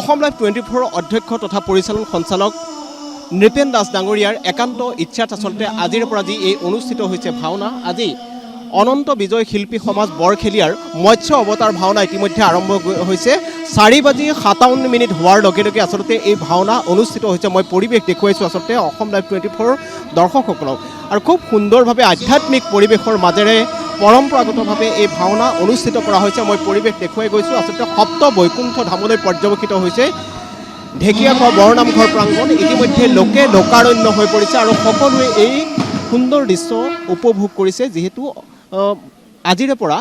Assam live 24 অধ্যক্ষ তথা পৰিচালন সঞ্চালক নৃপেন দাস ডাঙৰীয়াৰ একান্ত ইচ্ছাত আচলতে আজিৰ পৰা যি এই অনুষ্ঠিত হৈছে ভাওনা আজি অনন্ত বিজয় শিল্পী সমাজ বৰখেলিয়াৰ মৎস্য অৱতাৰ ভাওনা ইতিমধ্যে আৰম্ভ হৈছে 4:57 হোৱাৰ লগে লগে আচলতে এই ভাওনা অনুষ্ঠিত হৈছে মই পৰিৱেশ দেখুৱাইছোঁ আচলতে অসম লাইভ 24 দৰ্শকসকলক আৰু খুব সুন্দৰভাৱে আধ্যাত্মিক পৰিৱেশৰ মাজেৰে পৰম্পৰাগতভাৱে এই ভাওনা অনুষ্ঠিত কৰা হৈছে মই পৰিৱেশ দেখুৱাই গৈছোঁ আচলতে সপ্ত বৈকুণ্ঠ ধামলৈ পৰ্যবেক্ষিত হৈছে ঢেকীয়াখোৱা বৰনামঘৰ প্ৰাংগণ ইতিমধ্যে লোকে লোকাৰণ্য হৈ পৰিছে আৰু সকলোৱে এই সুন্দৰ দৃশ্য উপভোগ কৰিছে যিহেতু আজিৰে পৰা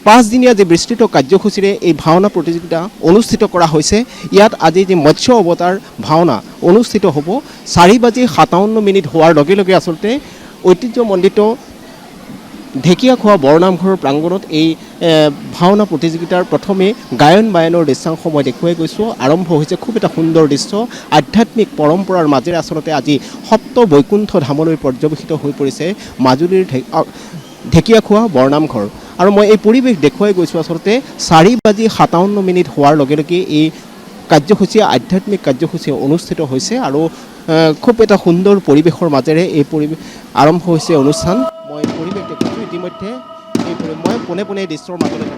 5 দিনীয়া যি বিস্তৃত কাৰ্যসূচীৰে এই ভাওনা প্ৰতিযোগিতা অনুষ্ঠিত কৰা হৈছে ইয়াত আজি যি মৎস্য অৱতাৰ ভাওনা অনুষ্ঠিত হ'ব 4:57 হোৱাৰ লগে লগে আচলতে ঐতিহ্যমণ্ডিত ঢেকীয়াখোৱা বৰনামঘৰ প্ৰাংগণত এই ভাওনা প্ৰতিযোগিতাৰ প্ৰথমে গায়ন বায়নৰ দৃশ্যাংশ মই দেখুৱাই গৈছোঁ আৰম্ভ হৈছে খুব এটা সুন্দৰ দৃশ্য আধ্যাত্মিক পৰম্পৰাৰ মাজেৰে আচলতে আজি সপ্ত বৈকুণ্ঠ ধামলৈ পৰ্যবেক্ষিত হৈ পৰিছে মাজুলীৰ ঢেকীয়াখোৱা বৰনামঘৰ আৰু মই এই পৰিৱেশ দেখুৱাই গৈছোঁ আচলতে 4:57 হোৱাৰ লগে লগে এই কাৰ্যসূচী আধ্যাত্মিক কাৰ্যসূচী অনুষ্ঠিত হৈছে আৰু খুব এটা সুন্দৰ পৰিৱেশৰ মাজেৰে এই পৰিৱেশ আৰম্ভ হৈছে অনুষ্ঠান মই পৰিৱেশ দেখুৱাইছোঁ ইতিমধ্যে মই পোনে পোনে দৃশ্যৰ মাজলৈ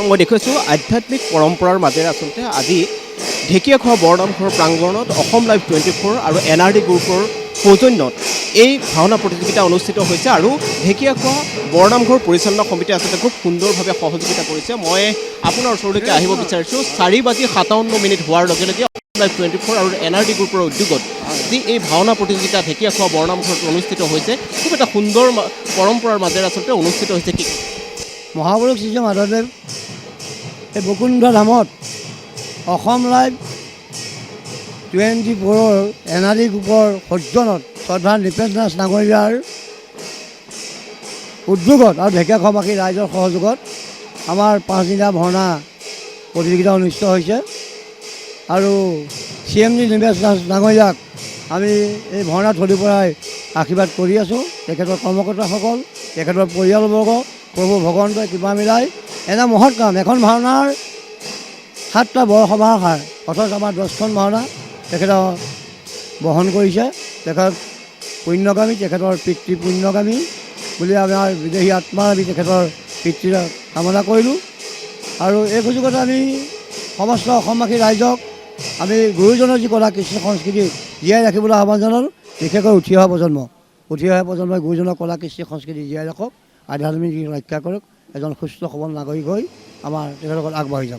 মই দেখুৱাইছোঁ আধ্যাত্মিক পৰম্পৰাৰ মাজেৰে আচলতে আজি ঢেকীয়াখোৱা বৰনামঘৰ প্ৰাংগণত অসম লাইভ 24 আৰু NRD গ্ৰুপৰ সৌজন্যত এই ভাওনা প্ৰতিযোগিতা অনুষ্ঠিত হৈছে আৰু ঢেকীয়াখোৱা বৰনামঘৰ পৰিচালনা সমিতিয়ে আচলতে খুব সুন্দৰভাৱে সহযোগিতা কৰিছে মই আপোনাৰ ওচৰলৈকে আহিব বিচাৰিছোঁ 4:57 হোৱাৰ লগে লগে অসম লাইভ 24 আৰু NRD গ্ৰুপৰ উদ্যোগত যি এই ভাওনা প্ৰতিযোগিতা ঢেকীয়াখোৱা বৰনামঘৰত অনুষ্ঠিত হৈছে খুব এটা সুন্দৰ পৰম্পৰাৰ মাজেৰে আচলতে অনুষ্ঠিত হৈছে কি মহাপুৰুষ শ্ৰী মাধৱদেৱ এই বৈকুণ্ঠ ধামত অসম লাইভ 24 NRD গ্ৰুপৰ সৌজন্যত শ্ৰদ্ধা নৃপেন দাস ডাঙৰীয়াৰ উদ্যোগত আৰু ঢেকীয়াখোৱাবাসী ৰাইজৰ সহযোগত আমাৰ 5 দিনীয়া ভাওনা প্ৰতিযোগিতা অনুষ্ঠিত হৈছে আৰু CMD নৃপেন দাস ডাঙৰীয়াক আমি এই ভাওনা থলীৰ পৰাই আশীৰ্বাদ কৰি আছোঁ তেখেতৰ কৰ্মকৰ্তাসকল তেখেতৰ পৰিয়ালবৰ্গ প্ৰভু ভগৱন্তই কৃপা মিলাই এনে মহৎ কাম এখন ভাওনাৰ 7টা বৰসভাৰ সাৰ অথচ আমাৰ 10খন ভাওনা তেখেতৰ বহন কৰিছে তেখেত পুণ্যগামী তেখেতৰ পিতৃ পুণ্যগামী বুলি আমাৰ বিদেহী আত্মাৰ আমি তেখেতৰ পিতৃ কামনা কৰিলোঁ আৰু এই সুযোগতে আমি সমস্ত অসমবাসী ৰাইজক আমি গুৰুজনৰ যি কলা কৃষ্টি সংস্কৃতি জীয়াই ৰাখিবলৈ আহ্বান জনালোঁ বিশেষকৈ উঠি অহা প্ৰজন্মই গুৰুজনৰ কলা কৃষ্টি সংস্কৃতি জীয়াই ৰাখক আধ্যাত্মিক ৰক্ষা কৰক এজন সুস্থ সবল নাগৰিক হৈ আমাৰ তেখেতসকল আগবাঢ়ি যাওক